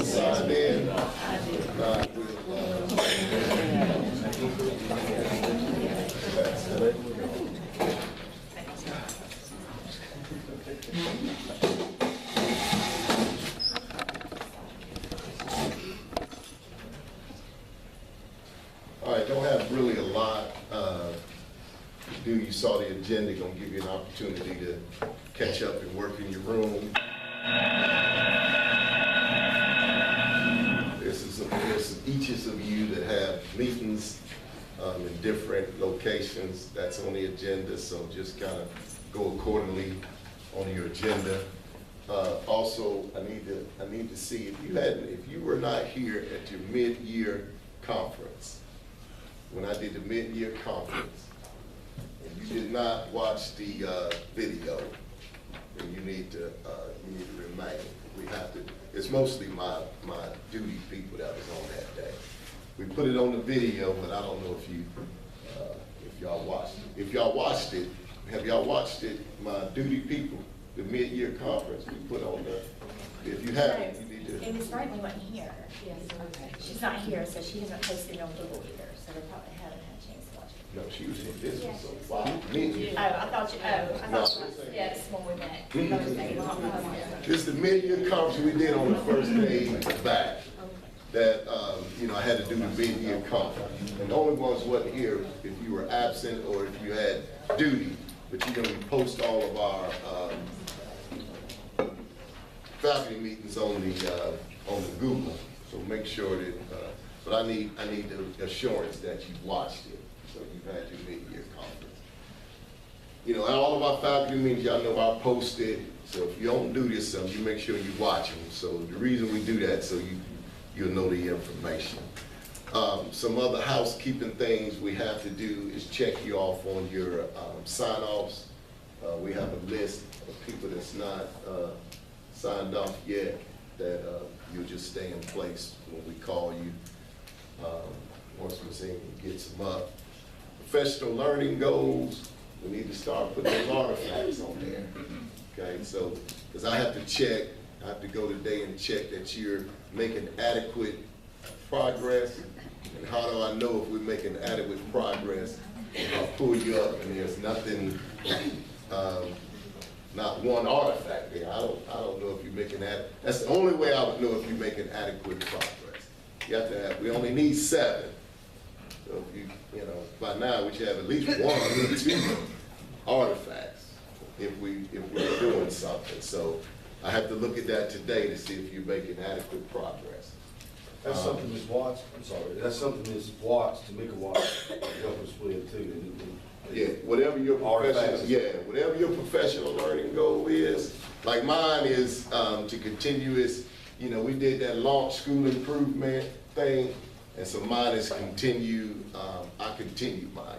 signed in? All right, don't have really a lot to do. You saw the agenda, gonna give you an opportunity to catch up and work in your room. There's each of you that have meetings in different locations. That's on the agenda, so just kind of go accordingly on your agenda. Also, I need to see if you were not here at your mid-year conference. When I did the mid-year conference, and you did not watch the video, then you need to remain. We have to. It's mostly my duty people that was on that day. We put it on the video, but I don't know if y'all watched it. If y'all watched it, have y'all watched it? My duty people, the mid-year conference we put on there. If you haven't, you need to. It was right, we wasn't here. Yes, okay. She's not here, so she hasn't posted it on Google either, so they probably haven't had a chance to watch it. No, she was in this one, so wow. Mid-year. Oh, I thought it was, yes, when we met. This is the mid-year conference we did on the first day back. That I had to do the mid-year conference, and the only ones wasn't here if you were absent or if you had duty. But we post all of our faculty meetings on the Google, so make sure that. But I need the assurance that you watched it, so you've had your mid-year conference. And all of our faculty meetings, y'all know I posted. So if you don't do this, you make sure you watch them. So the reason we do that, so you'll know the information. Some other housekeeping things we have to do is check you off on your sign-offs. We have a list of people that's not signed off yet that you'll just stay in place when we call you. Once Ms. Amy gets them up. Professional learning goals, we need to start putting those artifacts on there. Okay, so, because I have to go today and check that you're making adequate progress. And how do I know if we're making adequate progress? I'll pull you up and there's nothing, not one artifact there. I don't know if you're making that. That's the only way I would know if you're making adequate progress. You have to have, we only need 7. So if by now we should have at least 1 or 2 artifacts if we're doing something. So I have to look at that today to see if you're making adequate progress. That's something Ms. Watts, I'm sorry, that's something Ms. Watts, Tamika Watts, help us with too. Yeah, whatever your professional learning goal is. Like mine is to continue we did that launch school improvement thing, and so mine is continue, I continue mine.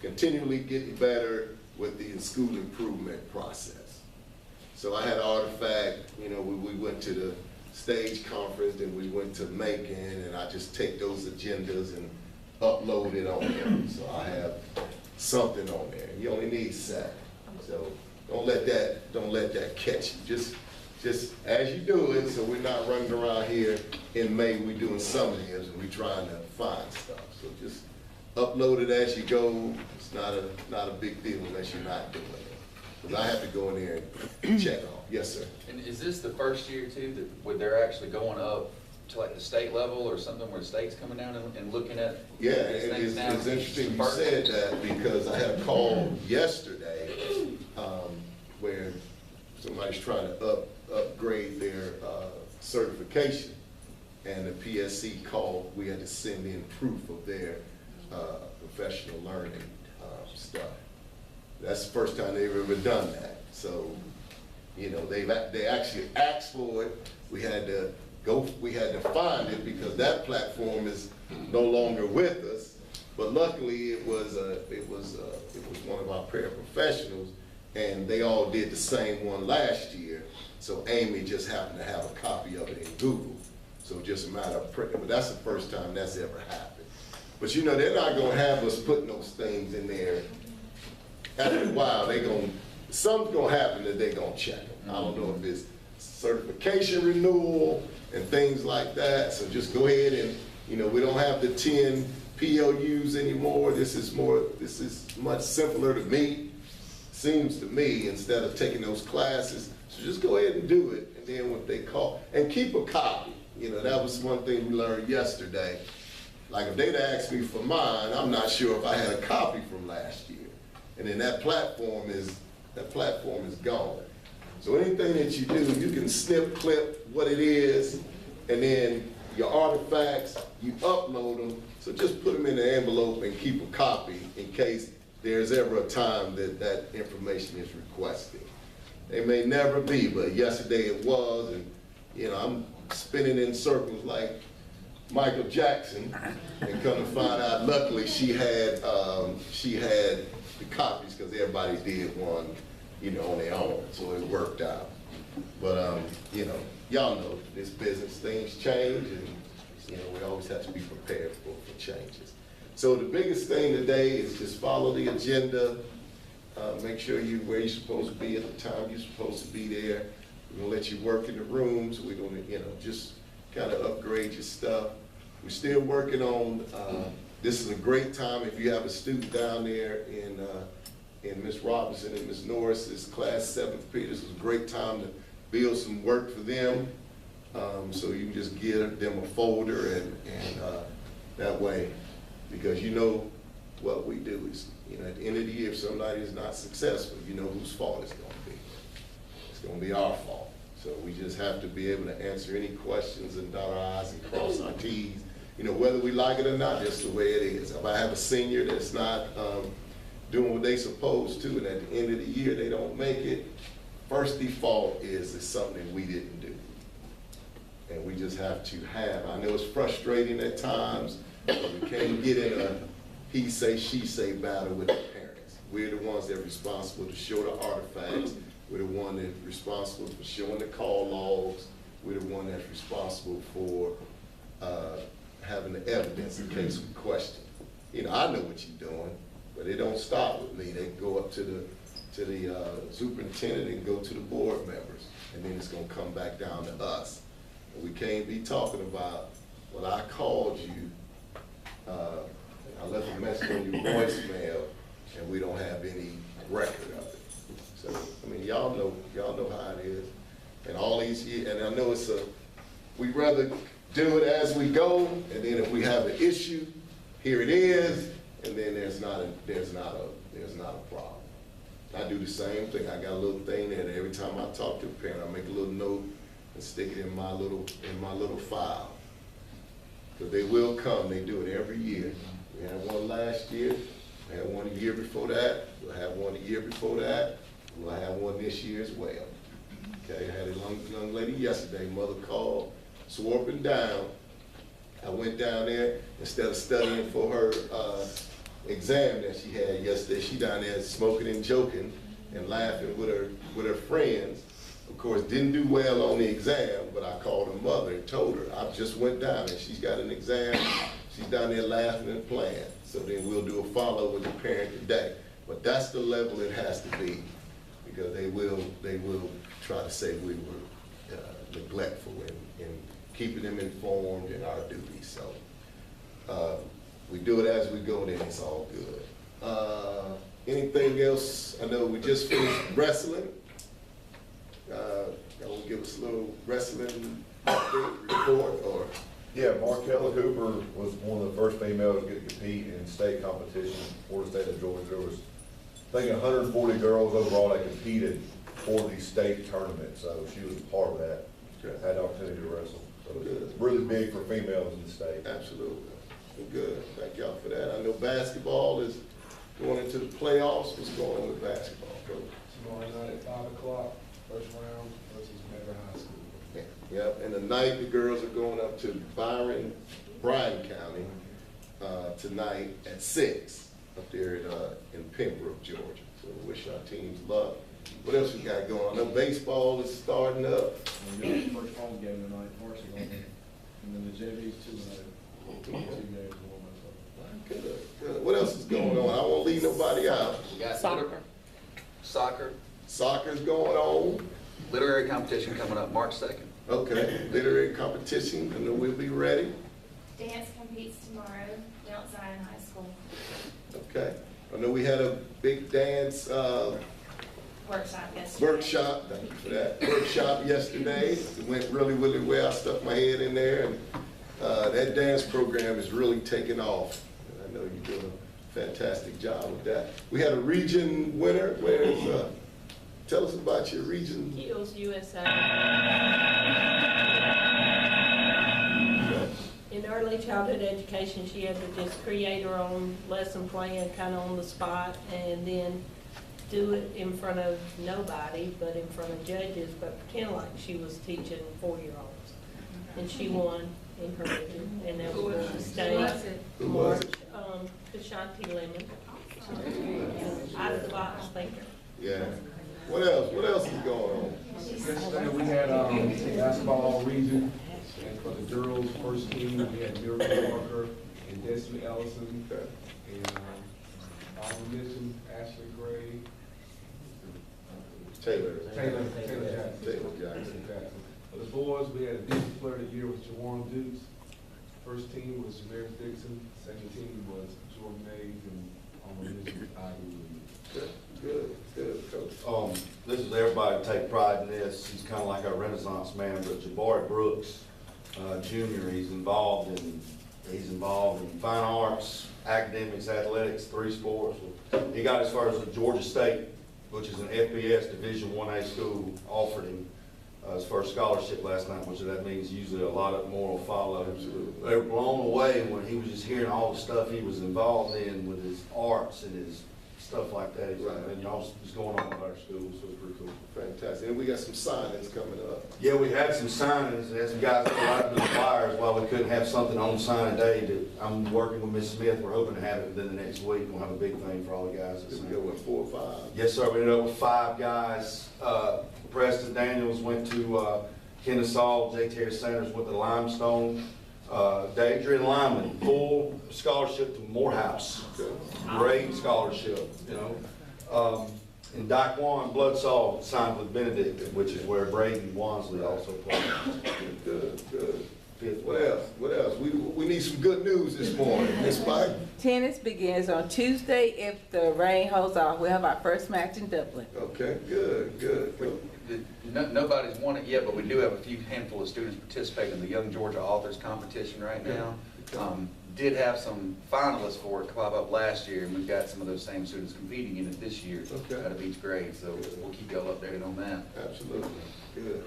Continually getting better with the school improvement process. So I had an artifact, we went to the stage conference, then we went to Macon, and I just take those agendas and upload it on there. So I have something on there. You only need 7. So don't let that catch you. Just as you do it, so we're not running around here in May, we're doing summaries and we're trying to find stuff. So just upload it as you go. It's not a big deal unless you're not doing it. Because I have to go in there and check off. Yes, sir. And is this the first year too that where they're actually going up to like the state level or something where the state's coming down and looking at? Yeah, it's interesting you said that because I had a call yesterday where somebody's trying to upgrade their certification, and the PSC called. We had to send in proof of their professional learning stuff. That's the first time they've ever done that. So, they actually asked for it. We had to find it because that platform is no longer with us. But luckily, it was one of our paraprofessionals, and they all did the same one last year. So Amy just happened to have a copy of it in Google. So just a matter of printing. But that's the first time that's ever happened. But they're not gonna have us putting those things in there. After a while, something's gonna happen that they're gonna check them. I don't know if it's certification renewal, and things like that. So just go ahead and, you know, we don't have the 10 POUs anymore. This is much simpler to me, seems to me, instead of taking those classes. So just go ahead and do it, and then what they call, and keep a copy. You know, that was one thing we learned yesterday. Like if they'd asked me for mine, I'm not sure if I had a copy from last year. And then that platform is gone. So anything that you do, you can snip, clip what it is, and then your artifacts, you upload them. So just put them in the envelope and keep a copy in case there's ever a time that that information is requested. It may never be, but yesterday it was, and you know, I'm spinning in circles like Michael Jackson, and come to find out, luckily she had the copies because everybody did one, you know, on their own, so it worked out. But you know, y'all know this business, things change, and you know, we always have to be prepared for changes. So the biggest thing today is just follow the agenda. Make sure you're where you're supposed to be at the time you're supposed to be there. We're gonna let you work in the rooms. We're gonna, you know, just kind of upgrade your stuff. We're still working on, this is a great time if you have a student down there in Ms. Robinson and Ms. Norris's class 7th period. This is a great time to build some work for them. So you can just give them a folder and that way, because you know what we do is, you know, at the end of the year, if somebody is not successful, you know whose fault it's gonna be. It's gonna be our fault. So we just have to be able to answer any questions and dot our I's and cross our T's. You know, whether we like it or not, just the way it is. If I have a senior that's not doing what they supposed to, and at the end of the year they don't make it, first default is it's something we didn't do. And we just have to have, I know it's frustrating at times, but we can't get in a he say, she say battle with the parents. We're the ones that are responsible to show the artifacts. We're the one that's responsible for showing the call logs. We're the one that's responsible for having the evidence in case we question. You know, I know what you're doing, but it don't stop with me. They go up to the superintendent and go to the board members, and then it's gonna come back down to us. And we can't be talking about, well, I called you, I left a message on your voicemail, and we don't have any record of it. So, I mean, y'all know how it is. And all these years, and I know we'd rather do it as we go, and then if we have an issue, here it is, and then there's not a problem. I do the same thing. I got a little thing that every time I talk to a parent, I make a little note and stick it in my little file. Because they will come, they do it every year. We had one last year, we had one the year before that, we'll have one the year before that, we'll have one this year as well. Okay, I had a young lady yesterday, mother called, swore up and down. I went down there, instead of studying for her exam that she had yesterday, she down there smoking and joking and laughing with her friends. Of course, didn't do well on the exam, but I called her mother and told her, I just went down and she's got an exam. She's down there laughing and playing. So then we'll do a follow with the parent today. But that's the level it has to be, because they will try to say we were neglectful in keeping them informed in our duties. So we do it as we go, then it's all good. Anything else? I know we just finished wrestling. Y'all will give us a little wrestling update report, or? Yeah, Markella Hooper was one of the first females to get to compete in state competition for the state of Georgia. There was, I think, 140 girls overall that competed for the state tournament, so she was a part of that. Okay. Had the opportunity to wrestle. So Good. it's really big for females in the state. Absolutely. Good. Thank y'all for that. I know basketball is going into the playoffs. What's going on with basketball, Coach? Tomorrow night at 5 o'clock, first round versus Medgar High School. Yep, and tonight the girls are going up to Bryan County tonight at 6 up there in Pembroke, Georgia. So we wish our teams luck. What else we got going on? I know baseball is starting up. We got the first home game tonight, varsity home game, and then the JV's 2 games going on. Good, good. What else is going on? I won't leave nobody out. We got Soccer. Soccer, Soccer's going on. literary competition coming up March 2nd. Okay, literary competition, and then we'll be ready. Dance competes tomorrow, Mount Zion High School. Okay, I know we had a big dance, Workshop yesterday. workshop, thank you for that, workshop yesterday. It went really, really well. I stuck my head in there, and that dance program is really taking off. And I know you're doing a fantastic job with that. We had a region winner. Where's, tell us about your region. Heels USA. In early childhood education, she had to just create her own lesson plan kind of on the spot, and then do it in front of nobody, but in front of judges, but pretend like she was teaching 4-year-olds. And she won in her region, and that was the state. Who was it? Ashanti Lemon. Out of the box thinker. Yeah. What else? What else is going on? Yesterday, we had, basketball region, and for the girls' first team, we had Miracle Walker and Destiny Ellison, Okay. and, honorable mention, Ashley Gray, Taylor. Taylor Jackson. Taylor Jackson. For the boys, we had a defensive player of the year was Jawan Dukes. First team was Jamaris Dixon. Second team was Jordan Mays, and honorable mention was Ivy Williams. Good, Coach. This is everybody take pride in this. He's kind of like our Renaissance man, but Jabari Brooks, Jr., he's involved in fine arts, academics, athletics, 3 sports. He got as far as Georgia State, which is an FBS Division 1A school, offered him his first scholarship last night, which that means usually a lot of more will follow. They were blown away when he was just hearing all the stuff he was involved in with his arts and his stuff like that. Right. And y'all was going on with our school, so it's pretty cool. Fantastic. And we got some signings coming up. Yeah, we had some signings, and some guys that were out the flyers while we couldn't have something on signing day. That I'm working with Miss Smith. We're hoping to have it within the next week. We'll have a big thing for all the guys. Did we go with 4 or 5? Yes, sir. We ended up with 5 guys. Preston Daniels went to Kennesaw. J. Terry Sanders went to Limestone. Adrian Lyman, full scholarship to Morehouse. Great scholarship, you know. And Daquan Bloodsaw signed with Benedict, which is where Brady Wansley also plays. Good. What else? What else? We need some good news this morning. Ms. Spike? Tennis begins on Tuesday if the rain holds off. We'll have our first match in Dublin. Okay, good. Nobody's won it yet, but we do have a few handful of students participating in the Young Georgia Authors Competition right now. Did have some finalists for it pop up last year, and we've got some of those same students competing in it this year out of each grade, so we'll keep y'all updated on that. Absolutely. Good.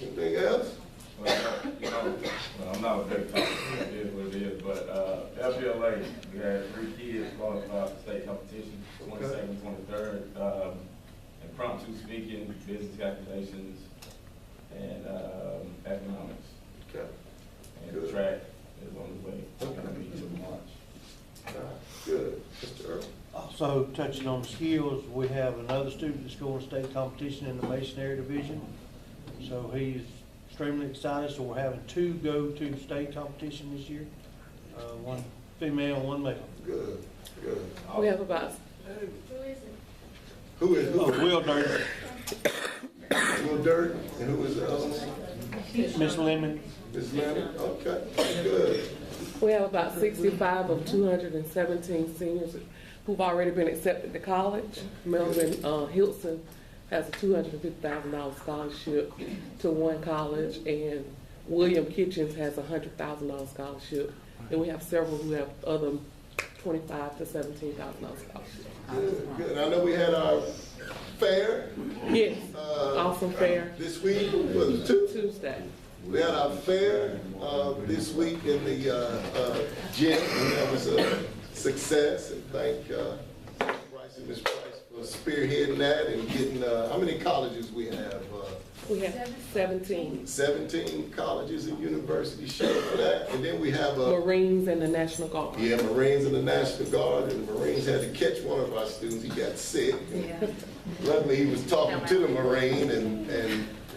Anything else? Well, I'm not a big talker, it is what it is, but FBLA, we had 3 kids qualify for state competition, 22nd, 23rd, impromptu speaking, business calculations, and economics. Okay. And track is on the way, it's gonna be in March. Good. Mr. Earl? Also, touching on the skills, we have another student that's going to state competition in the Masonry division. So he's extremely excited. So we're having 2 go to state competition this year. 1 female, 1 male. Good. We have about, Who is Will Dirt, Will Dirt, and who is the other one? Miss Lemon. Ms. Lemon? Okay, good. We have about 65 of 217 seniors who've already been accepted to college. Melvin Hilton has a $250,000 scholarship to 1 college, and William Kitchens has a $100,000 scholarship. And we have several who have other $25,000 to $17,000 scholarships. Good. I know we had our fair. Yes, awesome fair. This week was it Tuesday. We had our fair this week in the gym, and that was a success. And thank Bryce and Ms. Price for spearheading that and getting. How many colleges we have? We have 17. 17 colleges and universities showed for that, and then we have a. Marines and the National Guard. Yeah, Marines and the National Guard, and the Marines had to catch one of our students. He got sick. Luckily, he was talking to the Marine, and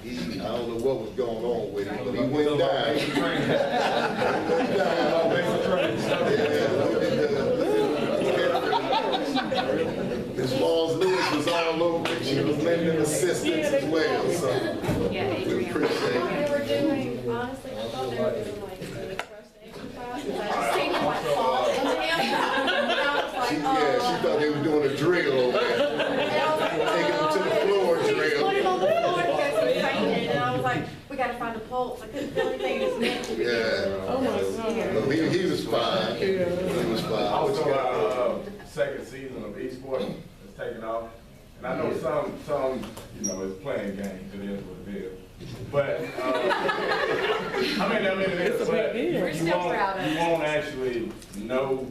I don't know what was going on with him, but he went down. Ms. Walls Lewis was all over it. She was lending assistance as well, so we appreciate we gotta find a pulse. I couldn't feel anything. It was meant to be. Yeah. Oh, my God. He was fine. He was fine. Also, second season of esports is taking off. And I know some, it's playing games, it is what it is. But, I mean, it It's is, a but big deal. We're still proud of it. you won't actually know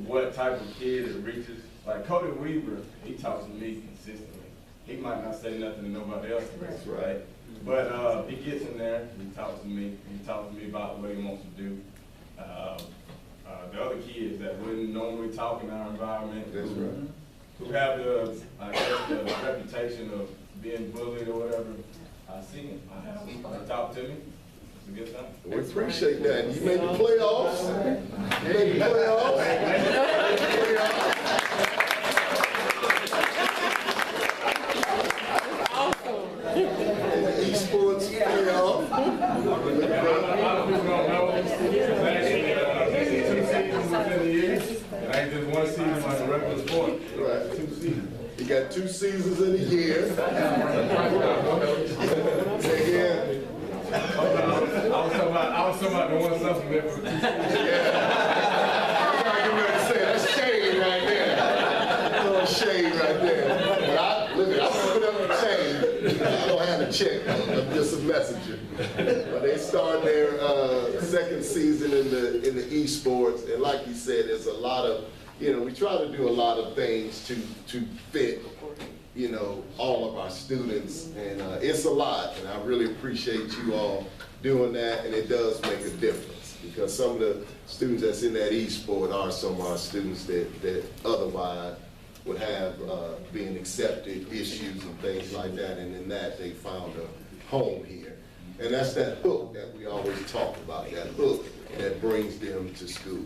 what type of kid it reaches. Like Cody Weaver, he talks to me consistently. He might not say nothing to nobody else, right? But he gets in there, he talks to me, about what he wants to do. The other kids that wouldn't normally talk in our environment, That's right. who have the reputation of being bullied or whatever, I see them. They talk to me. It's a good time. We appreciate that. You made the playoffs. You made the playoffs. Esports playoff. A lot of people don't know, last year, 2 seasons within the year. It ain't just 1 season like a regular sport. Right. 2 seasons. You got 2 seasons in a year. Again. I was talking about the one supplement for 2 seasons. That's shade right there. A little shade right there. But I put up the shade. I don't have to check. I'm just a messenger. But they start their second season in the esports, and like you said, there's a lot of, we try to do a lot of things to fit, all of our students, and it's a lot, and I really appreciate you all doing that, and it does make a difference, because some of the students that's in that e-sport are some of our students that otherwise would have being accepted issues and things like that, and in that they found a home here. And that's that hook that we always talk about, that hook that brings them to school.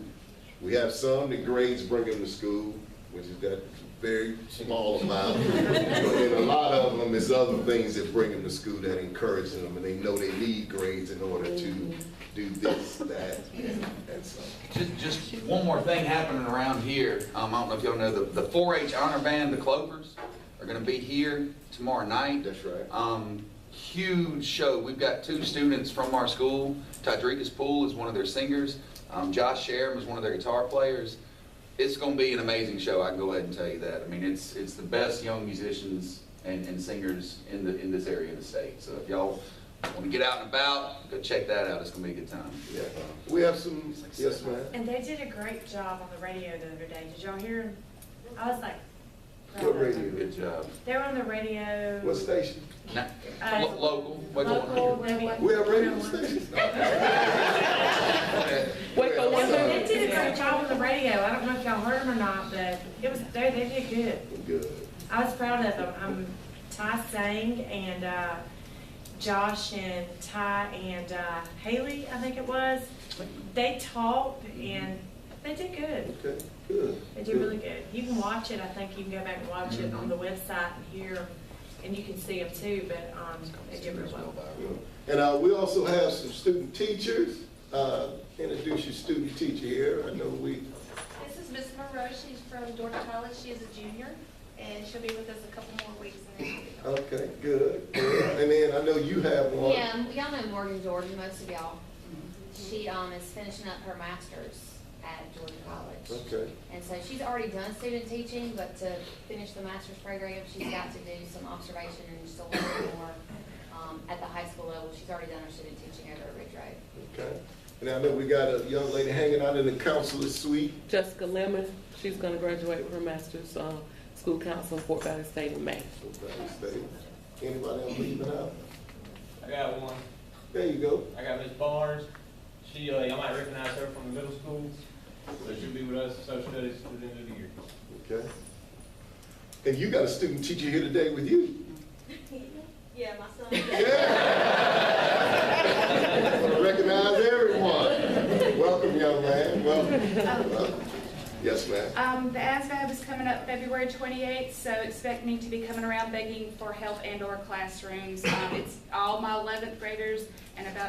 We have some, the grades bring them to school, which is that very small amount. And a lot of them is other things that bring them to school that encourage them, and they know they need grades in order to do this, that, and so. Just one more thing happening around here. I don't know if y'all know, the 4-H honor band, the Clovers, are gonna be here tomorrow night. That's right. Huge show. We've got 2 students from our school. Tydricus Poole is one of their singers. Josh Sharon is one of their guitar players. It's going to be an amazing show. I can go ahead and tell you that. I mean, it's the best young musicians and singers in this area of the state. So if y'all want to get out and about, go check that out. It's going to be a good time. Yeah. We have some, yes, ma'am. And they did a great job on the radio the other day. Did y'all hear? I was like, proud What of them. radio? Good job. They were on the radio. What station? Local. Local, maybe. We have radio stations. They did a great job on the radio. I don't know if y'all heard them or not, but it was they did good. Good. I was proud of them. Ty sang, and Josh and Ty and Haley, I think it was. They talked and they did good. Okay, good. They did really good. You can watch it. I think you can go back and watch it on the website and hear, and you can see them too. But they did really well. And we also have some student teachers. Introduce your student teacher here. I know we. This is Miss Monroe. She's from Georgia College. She is a junior, and she'll be with us a couple more weeks. Okay, good. And then I know you have one. Yeah, y'all know Morgan Georgia, most of y'all. She is finishing up her master's at Georgia College. Okay. And so she's already done student teaching, but to finish the master's program, she's got to do some observation and just a little bit more at the high school level. She's already done her student teaching over at Ridge Road. Okay. And I know we got a young lady hanging out in the counselor suite. Jessica Lemon, she's going to graduate with her master's school counsel in Fort Valley State in May. Fort Valley State. Anybody else leaving out? I got one. There you go. I got Miss Barnes. She, y'all might recognize her from the middle school. So she'll be with us social studies to the end of the year. Okay. And you got a student teacher here today with you. Yeah, my son. Yeah. Recognize everyone. Welcome, young man. Welcome. Yes, ma'am. The ASVAB is coming up February 28th, so expect me to be coming around begging for help and/or classrooms. It's all my 11th graders and about